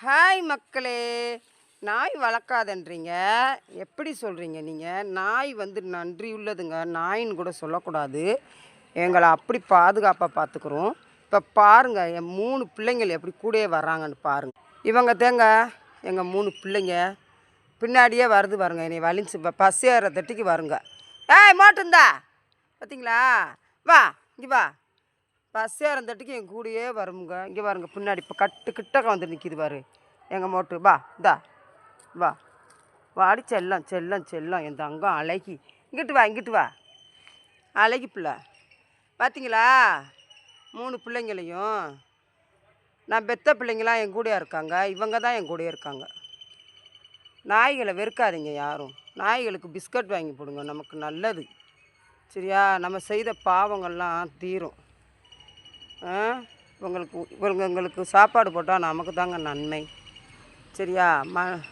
Hi மக்களே, நாய் வளர்க்காதன்றீங்க. எப்படி சொல்கிறீங்க நீங்கள்? நாய் வந்து நன்றி உள்ளதுங்க. நாயின்னு கூட சொல்லக்கூடாது. எங்களை அப்படி பாதுகாப்பாக பார்த்துக்குறோம். இப்போ பாருங்கள், என் 3 பிள்ளைங்கள் எப்படி கூடயே வர்றாங்கன்னு பாருங்கள். இவங்க தேங்க எங்கள் 3 பிள்ளைங்க பின்னாடியே வருது பாருங்க. என்னை வலிஞ்சு பஸ் ஏற தட்டிக்கு வருங்க. ஏய் மாட்டுந்தா பார்த்தீங்களா? வா இங்கே வா. பஸ் ஏறந்தட்டுக்கு என் கூடயே வருங்க. இங்கே பாருங்க, பின்னாடி இப்போ கிட்டக்க வந்து நிற்கிது பாரு எங்கள் மோட்டு. வா இந்தா வா வாடி செல்லம் செல்லம் செல்லம் என் தங்கம் அழகி. இங்கிட்டு வா அழகி பிள்ளை. பார்த்தீங்களா 3 பிள்ளைங்களையும்? நான் பெத்த பிள்ளைங்களாம் என் கூடயா இருக்காங்க. இவங்க தான் என் கூடயே இருக்காங்க. நாய்களை வெறுக்காதீங்க யாரும். நாய்களுக்கு பிஸ்கட் வாங்கி போடுங்க, நமக்கு நல்லது. சரியா? நம்ம செய்த பாவங்கள்லாம் தீரும். இவங்களுக்கு சாப்பாடு போட்டால் நமக்கு தாங்க நன்மை. சரியா? பாருங்க.